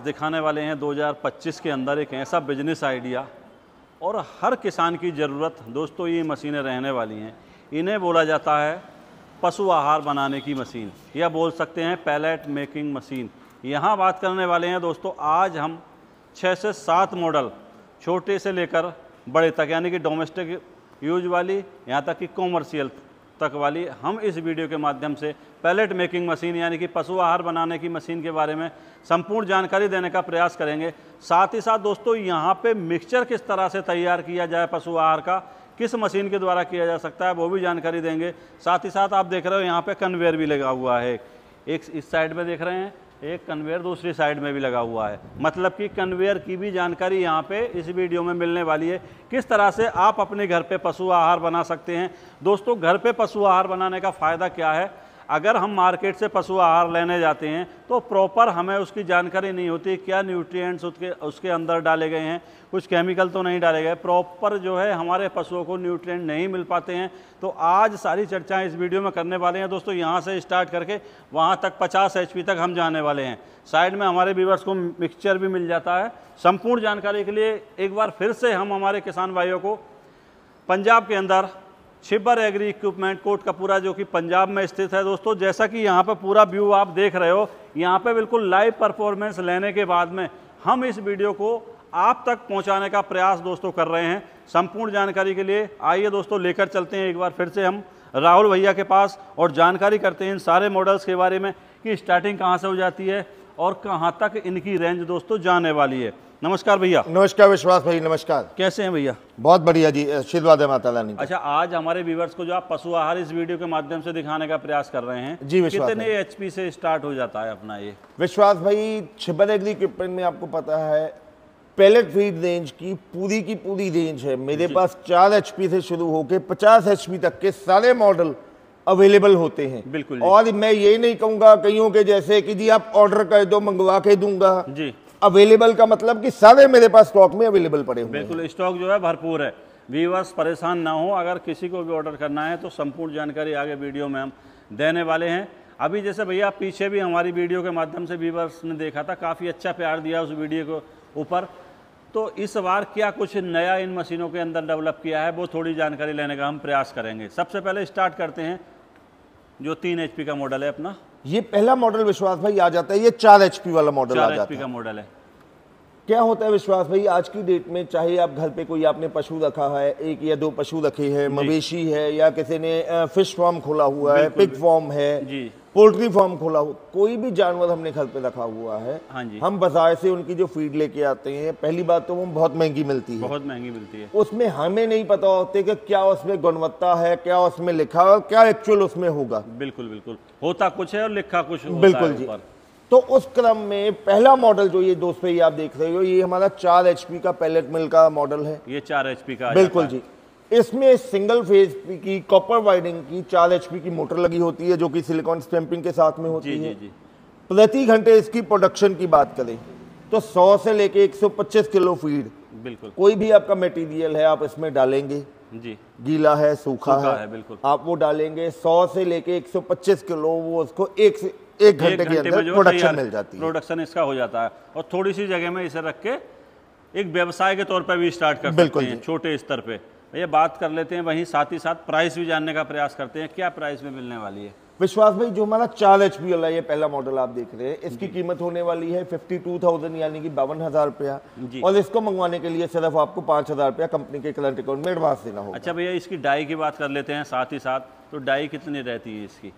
दिखाने वाले हैं 2025 के अंदर एक ऐसा बिजनेस आइडिया और हर किसान की ज़रूरत दोस्तों ये मशीनें रहने वाली हैं। इन्हें बोला जाता है पशु आहार बनाने की मशीन या बोल सकते हैं पैलेट मेकिंग मशीन। यहाँ बात करने वाले हैं दोस्तों, आज हम 6 से 7 मॉडल छोटे से लेकर बड़े तक यानी कि डोमेस्टिक यूज वाली यहाँ तक कि कॉमर्शियल तक वाली हम इस वीडियो के माध्यम से पैलेट मेकिंग मशीन यानी कि पशु आहार बनाने की मशीन के बारे में संपूर्ण जानकारी देने का प्रयास करेंगे। साथ ही साथ दोस्तों यहाँ पे मिक्सचर किस तरह से तैयार किया जाए पशु आहार का, किस मशीन के द्वारा किया जा सकता है वो भी जानकारी देंगे। साथ ही साथ आप देख रहे हो यहाँ पे कन्वेयर भी लगा हुआ है, एक इस साइड में देख रहे हैं, एक कन्वेयर दूसरी साइड में भी लगा हुआ है। मतलब कि कन्वेयर की भी जानकारी यहाँ पे इस वीडियो में मिलने वाली है, किस तरह से आप अपने घर पे पशु आहार बना सकते हैं। दोस्तों घर पे पशु आहार बनाने का फ़ायदा क्या है, अगर हम मार्केट से पशु आहार लेने जाते हैं तो प्रॉपर हमें उसकी जानकारी नहीं होती, क्या न्यूट्रिएंट्स उसके अंदर डाले गए हैं, कुछ केमिकल तो नहीं डाले गए, प्रॉपर जो है हमारे पशुओं को न्यूट्रिएंट नहीं मिल पाते हैं। तो आज सारी चर्चाएं इस वीडियो में करने वाले हैं दोस्तों, यहाँ से स्टार्ट करके वहाँ तक 50 HP तक हम जाने वाले हैं। साइड में हमारे व्यूअर्स को मिक्सचर भी मिल जाता है। संपूर्ण जानकारी के लिए एक बार फिर से हम हमारे किसान भाइयों को पंजाब के अंदर छिब्बर एग्री इक्विपमेंट कोटकपूरा जो कि पंजाब में स्थित है दोस्तों, जैसा कि यहाँ पे पूरा व्यू आप देख रहे हो, यहाँ पे बिल्कुल लाइव परफॉर्मेंस लेने के बाद में हम इस वीडियो को आप तक पहुँचाने का प्रयास दोस्तों कर रहे हैं। संपूर्ण जानकारी के लिए आइए दोस्तों लेकर चलते हैं एक बार फिर से हम राहुल भैया के पास और जानकारी करते हैं इन सारे मॉडल्स के बारे में कि स्टार्टिंग कहाँ से हो जाती है और कहाँ तक इनकी रेंज दोस्तों जाने वाली है। नमस्कार भैया। नमस्कार विश्वास भाई, नमस्कार। कैसे हैं भैया? बहुत बढ़िया जी, आशीर्वाद है माता रानी। अच्छा, आज हमारे व्यूवर्स को जो आप पशु आहार इस वीडियो के माध्यम से दिखाने का प्रयास कर रहे हैं जी, विश्वास कितने HP से स्टार्ट हो जाता है अपना ये? विश्वास भाई छिब्बर एग्री इक्विपमेंट में आपको पता है पैलेट फीड रेंज की पूरी रेंज है। मेरे पास 4 HP से शुरू होकर 50 HP तक के सारे मॉडल अवेलेबल होते हैं। बिल्कुल। और मैं ये नहीं कहूँगा कईयों के जैसे कि जी आप ऑर्डर कर दो मंगवा के दूंगा जी। अवेलेबल का मतलब कि सारे मेरे पास स्टॉक में अवेलेबल पड़े हुए हैं। बिल्कुल, स्टॉक जो है भरपूर है। व्यूअर्स परेशान ना हो, अगर किसी को भी ऑर्डर करना है तो संपूर्ण जानकारी आगे वीडियो में हम देने वाले हैं। अभी जैसे भैया पीछे भी हमारी वीडियो के माध्यम से व्यूअर्स ने देखा था, काफ़ी अच्छा प्यार दिया उस वीडियो के ऊपर। तो इस बार क्या कुछ नया इन मशीनों के अंदर डेवलप किया है वो थोड़ी जानकारी लेने का हम प्रयास करेंगे। सबसे पहले स्टार्ट करते हैं जो 3 HP का मॉडल है अपना। ये पहला मॉडल विश्वास भाई आ जाता है, ये 4 HP वाला मॉडल आ जाता है। 4 HP का मॉडल है। क्या होता है विश्वास भाई, आज की डेट में चाहे आप घर पे कोई आपने पशु रखा है, 1 या 2 पशु रखे हैं, मवेशी है या किसी ने फिश फार्म खोला हुआ है, पिग फार्म है, पोल्ट्री फार्म खोला हुआ, कोई भी जानवर हमने घर पे रखा हुआ है, हम बाजार से उनकी जो फीड लेके आते हैं, पहली बात तो वो बहुत महंगी मिलती है, बहुत महंगी मिलती है। उसमें हमें नहीं पता होते कि क्या उसमें गुणवत्ता है, क्या उसमें लिखा है और क्या एक्चुअल उसमें होगा। बिल्कुल बिल्कुल, होता कुछ है और लिखा कुछ होता बिल्कुल है जी। ऊपर। तो उस क्रम में पहला मॉडल जो ये दोस्तों ये आप देख रहे हो, ये हमारा 4 HP का पैलेट मिल का मॉडल है। ये 4 HP का बिल्कुल जी। इसमें सिंगल फेज की कॉपर वायरिंग की 4 HP की मोटर लगी होती है जो कि सिलिकॉन स्टैंपिंग के साथ में होती है। प्रति घंटे इसकी प्रोडक्शन की बात करें तो 100 से लेके 125 किलो फीड, बिल्कुल कोई भी आपका मटेरियल है आप इसमें डालेंगे जी, गीला है सूखा है बिल्कुल आप वो डालेंगे, 100 से लेके 125 किलो वो उसको एक घंटे के अंदर प्रोडक्शन मिल जाती है। प्रोडक्शन इसका हो जाता है और थोड़ी सी जगह में इसे रख के एक व्यवसाय के तौर पर भी स्टार्ट कर सकते हैं छोटे स्तर पे। ये बात कर लेते हैं, वहीं साथ ही साथ प्राइस भी जानने का प्रयास करते हैं, क्या प्राइस में मिलने वाली है? विश्वास भाई जो हमारा 4 HP वाला ये पहला मॉडल आप देख रहे हैं, इसकी कीमत होने वाली है 52,000 यानी कि 52,000 रुपया, और इसको मंगवाने के लिए सिर्फ आपको 5,000 रुपया कंपनी के करंट अकाउंट में एडवांस देना होगा। अच्छा भैया, इसकी डाई की बात कर लेते हैं साथ ही साथ, तो डाई कितनी रहती है इसकी?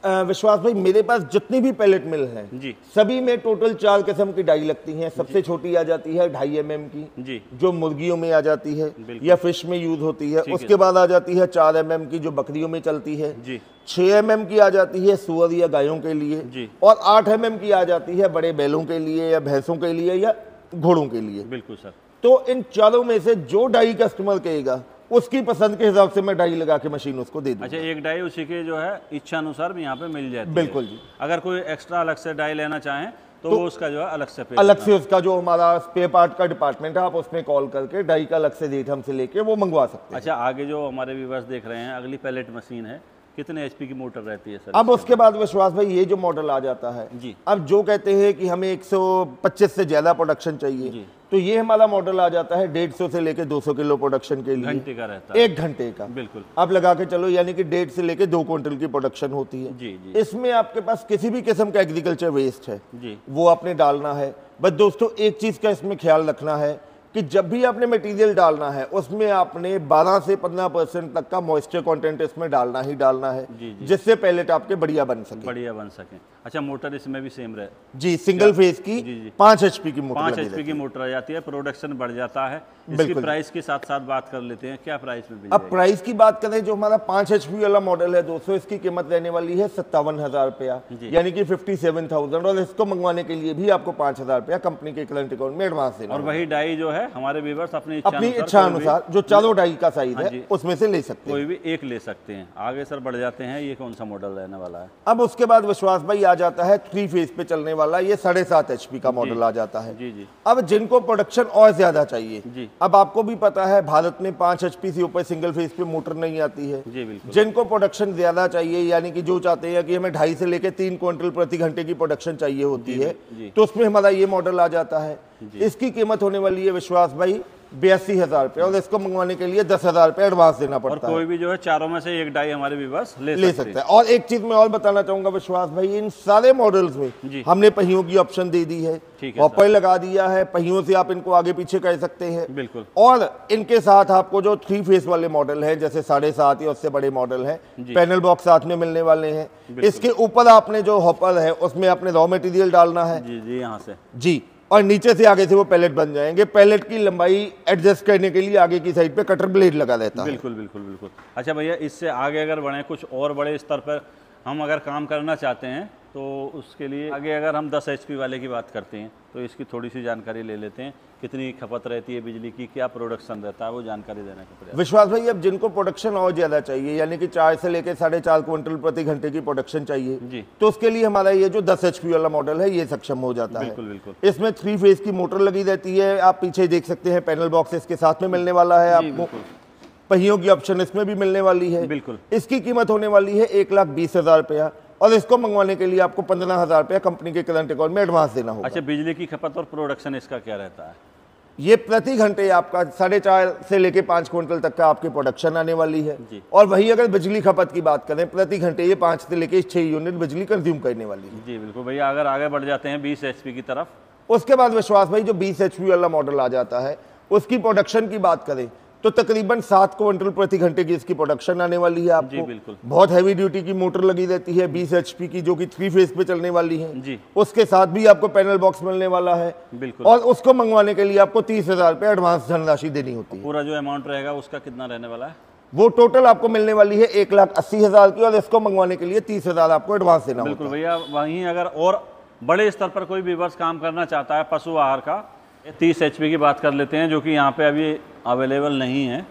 विश्वास भाई मेरे पास जितनी भी पैलेट मिल हैं जी, सभी में टोटल 4 किस्म की डाई लगती हैं। सबसे छोटी आ जाती है 2.5 mm की जी, जो मुर्गियों में आ जाती है या फिश में यूज होती है। उसके बाद आ जाती है 4 mm की जो बकरियों में चलती है जी, 6 mm की आ जाती है सुअर या गायों के लिए जी, और 8 mm की आ जाती है बड़े बैलों के लिए या भैंसों के लिए या घोड़ों के लिए। बिल्कुल सर। तो इन चारों में से जो डाई कस्टमर कहेगा उसकी पसंद के हिसाब से मैं डाई लगा के मशीन उसको दे दूंगा। अच्छा, एक डाई उसी के जो है इच्छा अनुसार भी यहाँ पे मिल जाती है? बिल्कुल जी। अगर कोई एक्स्ट्रा अलग से डाई लेना चाहें तो वो उसका जो है अलग से उसका जो हमारा स्पेयर पार्ट का डिपार्टमेंट है, आप उसमें कॉल करके डाई का अलग से रेट हमसे लेके वो मंगवा सकते हैं। अच्छा, आगे जो हमारे व्यूअर्स देख रहे हैं, अगली पैलेट मशीन है कितने एचपी की मोटर रहती है सर? अब उसके बाद विश्वास भाई ये जो मॉडल आ जाता है जी, अब जो कहते हैं कि हमें 125 से ज्यादा प्रोडक्शन चाहिए, तो ये हमारा मॉडल आ जाता है 150 से लेके 200 किलो प्रोडक्शन के लिए, घंटे का रहता है, 1 घंटे का। बिल्कुल। अब लगा के चलो यानी कि 1.5 से लेके 2 क्विंटल की प्रोडक्शन होती है। जी जी इसमें आपके पास किसी भी किस्म का एग्रीकल्चर वेस्ट है जी, वो आपने डालना है। बस दोस्तों एक चीज का इसमें ख्याल रखना है कि जब भी आपने मटेरियल डालना है उसमें आपने 12 से 15% तक का मॉइस्चर कंटेंट इसमें डालना ही डालना है, जी जी, जिससे पैलेट आपके बढ़िया बन सके। बढ़िया बन सके। अच्छा, मोटर इसमें भी सेम रहे? जी, सिंगल फेज की जी जी, 5 HP की मोटर 5 लगी HP रहती की है। मोटर आ जाती है, प्रोडक्शन बढ़ जाता है। इसकी बिल्कुल। प्राइस के साथ साथ बात कर लेते हैं, क्या प्राइस में मिल अब जाएगी? प्राइस की बात करें, जो हमारा 5 HP वाला मॉडल है दोस्तों, इसकी कीमत रहने वाली है 57,000 रुपया, जी। यानी कि 57,000, और इसको मंगवाने के लिए भी आपको 5,000 रुपया कंपनी के करंट अकाउंट में एडवांस देना और होगा। वही डाई जो है हमारे व्यूअर्स अपनी इच्छा अनुसार जो चारों डाई का साइज हाँ है जी, उसमें से ले सकते हैं। कोई भी एक ले सकते हैं। आगे सर बढ़ जाते हैं, ये कौन सा मॉडल रहने वाला है? अब उसके बाद विश्वास भाई आ जाता है 3 फेज पे चलने वाला, ये 7.5 HP का मॉडल आ जाता है। जी जी अब जिनको प्रोडक्शन और ज्यादा चाहिए, जी, अब आपको भी पता है भारत में 5 HP से ऊपर सिंगल फेज पे मोटर नहीं आती है। जी बिल्कुल। जिनको प्रोडक्शन ज्यादा चाहिए, यानी कि जो चाहते हैं कि हमें 2.5 से लेकर 3 क्विंटल प्रति घंटे की प्रोडक्शन चाहिए होती है, जी। तो उसमें हमारा ये मॉडल आ जाता है। इसकी कीमत होने वाली है विश्वास भाई 82,000 रुपये, और इसको मंगवाने के लिए 10,000 रुपये एडवांस देना और पड़ता है। कोई भी जो है चारों में से एक डाई हमारे व्यूअर्स ले सकते हैं। और एक चीज मैं और बताना चाहूंगा विश्वास भाई, इन सारे मॉडल्स जी। में हमने पहियों की ऑप्शन दे दी है, ठीक है हॉपर लगा दिया है, पहियों से आप इनको आगे पीछे कर सकते हैं। बिल्कुल। और इनके साथ आपको जो 3 फेस वाले मॉडल है, जैसे 7.5 या उससे बड़े मॉडल हैं, पैनल बॉक्स साथ में मिलने वाले हैं। इसके ऊपर आपने जो हॉपर है उसमें आपने रॉ मटेरियल डालना है जी जी, यहाँ से जी, और नीचे से आगे से वो पैलेट बन जाएंगे। पैलेट की लंबाई एडजस्ट करने के लिए आगे की साइड पे कटर ब्लेड लगा रहता है। बिल्कुल बिल्कुल बिल्कुल। अच्छा भैया, इससे आगे अगर बढ़े, कुछ और बड़े स्तर पर हम अगर काम करना चाहते हैं, तो उसके लिए आगे अगर हम 10 HP वाले की बात करते हैं, तो इसकी थोड़ी सी जानकारी ले लेते हैं। कितनी खपत रहती है बिजली की, क्या प्रोडक्शन रहता है, वो जानकारी देने का प्रयास। विश्वास भाई, अब जिनको प्रोडक्शन और ज्यादा चाहिए, यानी कि 4 से लेकर 4.5 क्विंटल प्रति घंटे की प्रोडक्शन चाहिए जी, तो उसके लिए हमारा ये जो 10 HP वाला मॉडल है ये सक्षम हो जाता है। बिल्कुल बिल्कुल। इसमें 3 फेज की मोटर लगी रहती है, आप पीछे देख सकते हैं पैनल बॉक्स इसके साथ में मिलने वाला है आपको। पहियों की ऑप्शन इसमें भी मिलने वाली है। बिल्कुल। इसकी कीमत होने वाली है 1,20,000 रुपया, और इसको मंगवाने के लिए आपको 15,000 रुपया कंपनी के करंट अकाउंट में एडवांस देना होगा। अच्छा, बिजली की खपत और प्रोडक्शन इसका क्या रहता है? ये प्रति घंटे आपका 4.5 से लेके 5 क्विंटल तक का आपकी प्रोडक्शन आने वाली है। जी। और वही अगर बिजली खपत की बात करें, प्रति घंटे ये 5 से लेके 6 यूनिट बिजली कंज्यूम करने वाली है। जी बिल्कुल भैया। अगर आगे बढ़ जाते हैं 20 HP की तरफ, उसके बाद विश्वास भाई जो 20 HP वाला मॉडल आ जाता है, उसकी प्रोडक्शन की बात करें तो तकरीबन 7 क्विंटल प्रति घंटे की इसकी प्रोडक्शन आने वाली है जी आपको। बिल्कुल। बहुत हैवी ड्यूटी की मोटर लगी रहती है 20 HP की, जो कि 3 फेज पे चलने वाली है। जी उसके साथ भी आपको पैनल बॉक्स मिलने वाला है, बिल्कुल। और उसको मंगवाने के लिए आपको 30,000 रुपये एडवांस धनराशि देनी होती है। पूरा जो अमाउंट रहेगा उसका कितना रहने वाला है? वो टोटल आपको मिलने वाली है 1,80,000 की, और इसको मंगवाने के लिए 30,000 आपको एडवांस देना होगा। बिल्कुल भैया। वहीं अगर और बड़े स्तर पर कोई व्यूअर्स काम करना चाहता है पशु आहार का, 30 HP की बात कर लेते हैं, जो कि यहाँ पे अभी अवेलेबल नहीं है।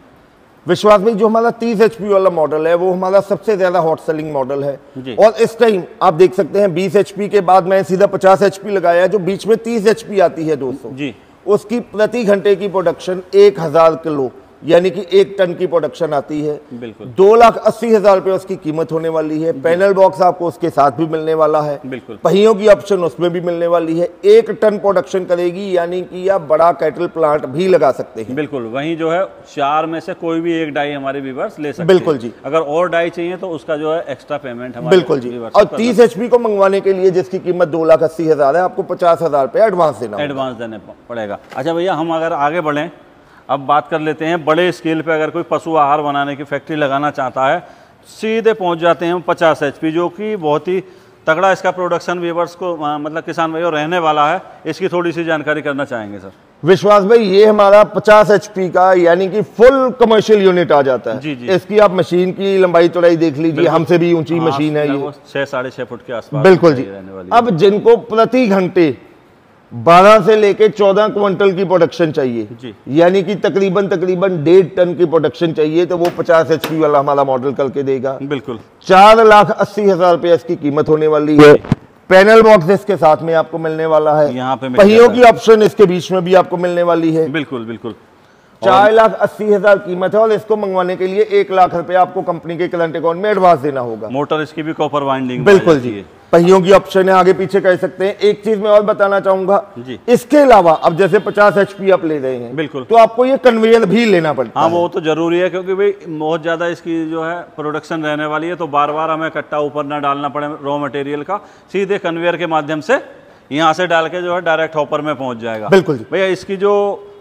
विश्वास भाई, जो हमारा 30 HP वाला मॉडल है वो हमारा सबसे ज्यादा हॉट सेलिंग मॉडल है, जी। और इस टाइम आप देख सकते हैं 20 HP के बाद मैं सीधा 50 HP लगाया है, जो बीच में 30 HP आती है दोस्तों। जी, उसकी प्रति घंटे की प्रोडक्शन 1,000 किलो, यानी कि 1 टन की प्रोडक्शन आती है। बिल्कुल 2,80,000 रुपये उसकी कीमत होने वाली है। पैनल बॉक्स आपको उसके साथ भी मिलने वाला है। बिल्कुल। पहियों की ऑप्शन उसमें भी मिलने वाली है। 1 टन प्रोडक्शन करेगी, यानी कि आप बड़ा कैटल प्लांट भी लगा सकते हैं। बिल्कुल। वहीं जो है 4 में से कोई भी एक डाई हमारे व्यूअर्स ले सकते हैं। बिल्कुल जी। अगर और डाई चाहिए तो उसका जो है एक्स्ट्रा पेमेंट हमारे बिल्कुल जी। viewers और को 30 HP को मंगवाने के लिए जिसकी कीमत 2,80,000 है, आपको 50,000 रुपये एडवांस देना होगा। एडवांस देने पड़ेगा। अच्छा भैया, हम अगर आगे बढ़ें, अब बात कर लेते हैं बड़े स्केल पे अगर कोई पशु आहार बनाने की फैक्ट्री लगाना चाहता है, सीधे पहुंच जाते हैं 50 HP, जो कि बहुत ही तगड़ा इसका प्रोडक्शन व्यूअर्स को मतलब किसान भाइयों रहने वाला है। इसकी थोड़ी सी जानकारी करना चाहेंगे सर। विश्वास भाई, ये हमारा 50 HP का यानी कि फुल कमर्शियल यूनिट आ जाता है। जी जी। इसकी आप मशीन की लंबाई चौड़ाई देख लीजिए, हमसे भी ऊंची मशीन है ये। 6-6.5 फुट के आसपास बिल्कुल जी। रहने वाली। अब जिनको प्रति घंटे 12 से लेके 14 क्विंटल की प्रोडक्शन चाहिए, जी, यानी कि तकरीबन 1.5 टन की प्रोडक्शन चाहिए, तो वो 50 HP वाला हमारा मॉडल करके देगा। बिल्कुल। 4,80,000 रुपये इसकी कीमत होने वाली है। पैनल बॉक्स इसके साथ में आपको मिलने वाला है। यहाँ पे पहियों की ऑप्शन इसके बीच में भी आपको मिलने वाली है। बिल्कुल बिल्कुल। 4,80,000 कीमत है और इसको मंगवाने के लिए 1 लाख रुपए आपको कंपनी के करंट अकाउंट में एडवांस देना होगा। मोटर इसकी भी कॉपर वाइंडिंग बिल्कुल जी, पहियों की ऑप्शन है, आगे पीछे कर सकते हैं। एक चीज मैं और बताना चाहूंगा जी, इसके अलावा अब जैसे 50 HP आप ले रहे हैं, बिल्कुल, तो आपको ये कन्वेयर भी लेना पड़ता है। हाँ, वो तो जरूरी है, क्योंकि भाई बहुत ज्यादा इसकी जो है प्रोडक्शन रहने वाली है, तो बार बार हमें कट्टा ऊपर ना डालना पड़े रॉ मटेरियल का, सीधे कन्वेयर के माध्यम से यहाँ से डाल के जो है डायरेक्ट हॉपर में पहुंच जाएगा। बिल्कुल जी। भैया इसकी जो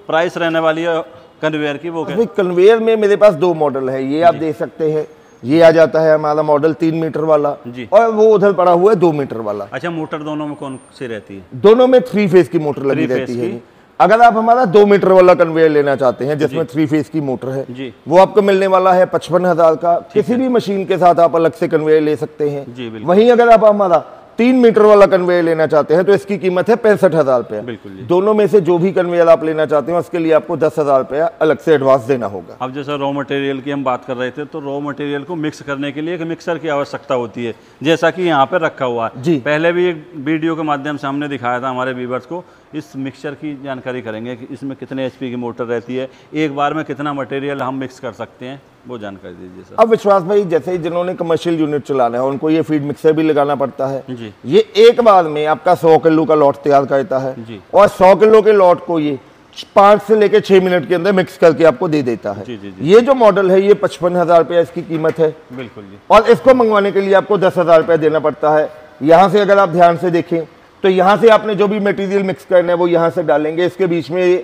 प्राइस रहने वाली है कन्वेयर की वो क्या? कन्वेयर में मेरे पास 2 मॉडल है, ये आप देख सकते हैं। ये आ जाता है हमारा मॉडल 3 मीटर वाला जी, और वो उधर पड़ा हुआ है 2 मीटर वाला। अच्छा, मोटर दोनों में कौन सी रहती है? दोनों में 3 फेज की मोटर लगी रहती है। अगर आप हमारा 2 मीटर वाला कन्वेयर लेना चाहते हैं जिसमें 3 फेज की मोटर है जी, वो आपको मिलने वाला है 55,000 का। किसी भी मशीन के साथ आप अलग से कन्वेयर ले सकते हैं जी, वहीं अगर आप हमारा 3 मीटर वाला कन्वेयर लेना चाहते हैं तो इसकी कीमत है 65,000 रुपया। बिल्कुल जी। दोनों में से जो भी कन्वेयर आप लेना चाहते हैं उसके लिए आपको 10,000 रुपया अलग से एडवांस देना होगा। अब जैसे रॉ मटेरियल की हम बात कर रहे थे, तो रॉ मटेरियल को मिक्स करने के लिए एक मिक्सर की आवश्यकता होती है, जैसा कि यहाँ पे रखा हुआ है जी। पहले भी एक वीडियो के माध्यम से हमने दिखाया था हमारे व्यूअर्स को। इस मिक्सचर की जानकारी करेंगे कि इसमें कितने HP की मोटर रहती है, एक बार में कितना मटेरियल हम मिक्स कर सकते हैं, वो जानकारी दीजिए सर। अब विश्वास भाई, जैसे जिन्होंने कमर्शियल यूनिट चलाना है उनको ये फीड मिक्सर भी लगाना पड़ता है जी। ये एक बार में आपका 100 किलो का लॉट तैयार करता है जी, और 100 किलो के लॉट को ये 5 से लेकर 6 मिनट के अंदर मिक्स करके आपको दे देता है। जी, जी, जी। ये जो मॉडल है ये 55,000 रुपया इसकी कीमत है। बिल्कुल जी। और इसको मंगवाने के लिए आपको 10,000 रुपया देना पड़ता है। यहाँ से अगर आप ध्यान से देखें तो यहाँ से आपने जो भी मटेरियल मिक्स करना है वो यहाँ से डालेंगे। इसके बीच में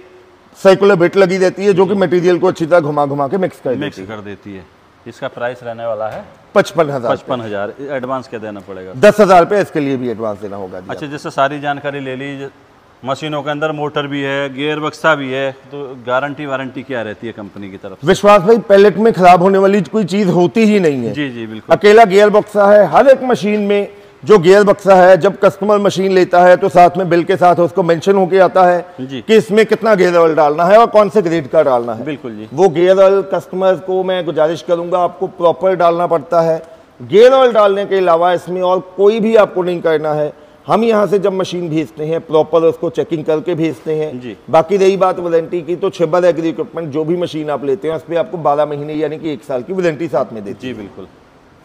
सर्कुलर बिट लगी रहती है जो कि मटेरियल को अच्छी तरह घुमा घुमा के मिक्स कर देती है। इसका प्राइस रहने वाला है 55,000। एडवांस क्या देना पड़ेगा? 10,000 रुपये इसके लिए भी एडवांस देना होगा जी। अच्छा, जैसे सारी जानकारी ले ली, मशीनों के अंदर मोटर भी है, गियर बक्सा भी है, तो गारंटी वारंटी क्या रहती है कंपनी की तरफ से? विश्वास भाई, पैलेट में खराब होने वाली कोई चीज होती ही नहीं है। जी जी, बिल्कुल। अकेला गियर बक्सा है। हर एक मशीन में जो गियर बक्सा है, जब कस्टमर मशीन लेता है तो साथ में बिल के साथ उसको मेंशन होके आता है जी, कि इसमें कितना गियर ऑयल डालना है और कौन से ग्रेड का डालना है। बिल्कुल जी। वो गियर ऑयल कस्टमर को मैं गुजारिश करूंगा आपको प्रॉपर डालना पड़ता है। गियर ऑयल डालने के अलावा इसमें और कोई भी आपको नहीं करना है। हम यहाँ से जब मशीन भेजते हैं प्रॉपर उसको चेकिंग करके भेजते हैं जी। बाकी रही बात वारंटी की, तो छिब्बर एग्री इक्विपमेंट जो भी मशीन आप लेते हैं उस पर आपको 12 महीने यानी कि 1 साल की वारंटी साथ में देती है। जी बिल्कुल।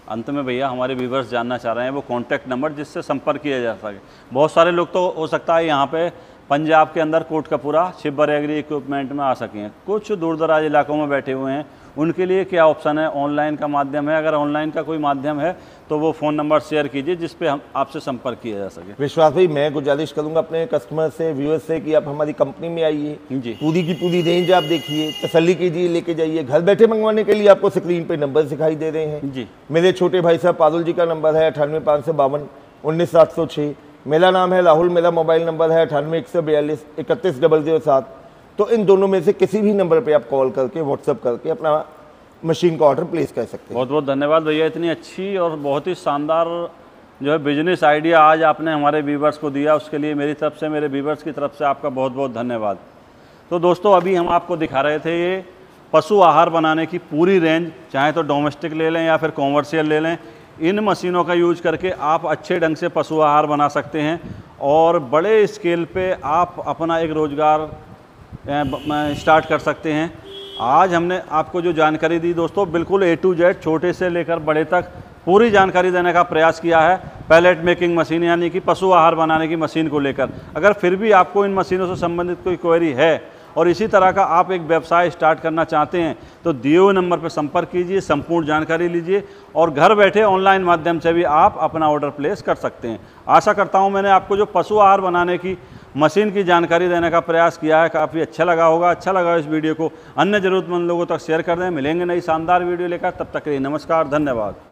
अंत में भैया हमारे व्यूवर्स जानना चाह रहे हैं वो कॉन्टैक्ट नंबर जिससे संपर्क किया जा सके। बहुत सारे लोग तो हो सकता है यहाँ पे पंजाब के अंदर कोटकपुरा छिब्बर एग्री इक्विपमेंट में आ सकें, कुछ दूर दराज इलाकों में बैठे हुए हैं, उनके लिए क्या ऑप्शन है? ऑनलाइन का माध्यम है? अगर ऑनलाइन का कोई माध्यम है तो वो फ़ोन नंबर शेयर कीजिए जिस पे हम आपसे संपर्क किया जा सके। विश्वास भाई, मैं गुजारिश करूंगा अपने कस्टमर से, व्यूअर्स से कि आप हमारी कंपनी में आइए जी, पूरी की पूरी रेंज आप देखिए, तसल्ली कीजिए, लेके जाइए। घर बैठे मंगवाने के लिए आपको स्क्रीन पे नंबर दिखाई दे रहे हैं जी। मेरे छोटे भाई साहब पारुल जी का नंबर है 98,552 19,706। मेरा नाम है राहुल, मेरा मोबाइल नंबर है 98,142 31,007। तो इन दोनों में से किसी भी नंबर पे आप कॉल करके व्हाट्सअप करके अपना मशीन का ऑर्डर प्लेस कर सकते हैं। बहुत बहुत धन्यवाद भैया, इतनी अच्छी और बहुत ही शानदार जो है बिजनेस आइडिया आज आपने हमारे व्यूवर्स को दिया, उसके लिए मेरी तरफ से, मेरे व्यूवर्स की तरफ से आपका बहुत बहुत धन्यवाद। तो दोस्तों, अभी हम आपको दिखा रहे थे ये पशु आहार बनाने की पूरी रेंज, चाहे तो डोमेस्टिक ले लें या फिर कॉमर्शियल ले लें। इन मशीनों का यूज करके आप अच्छे ढंग से पशु आहार बना सकते हैं और बड़े स्केल पे आप अपना एक रोज़गार स्टार्ट कर सकते हैं। आज हमने आपको जो जानकारी दी दोस्तों, बिल्कुल A to Z, छोटे से लेकर बड़े तक पूरी जानकारी देने का प्रयास किया है पैलेट मेकिंग मशीन यानी कि पशु आहार बनाने की मशीन को लेकर। अगर फिर भी आपको इन मशीनों से संबंधित कोई क्वेरी है और इसी तरह का आप एक व्यवसाय स्टार्ट करना चाहते हैं तो दिए हुए नंबर पर संपर्क कीजिए, संपूर्ण जानकारी लीजिए और घर बैठे ऑनलाइन माध्यम से भी आप अपना ऑर्डर प्लेस कर सकते हैं। आशा करता हूं मैंने आपको जो पशु आहार बनाने की मशीन की जानकारी देने का प्रयास किया है काफ़ी अच्छा लगा होगा। अच्छा लगा इस वीडियो को अन्य ज़रूरतमंद लोगों तक शेयर कर दें। मिलेंगे नई शानदार वीडियो लेकर, तब तक के लिए नमस्कार, धन्यवाद।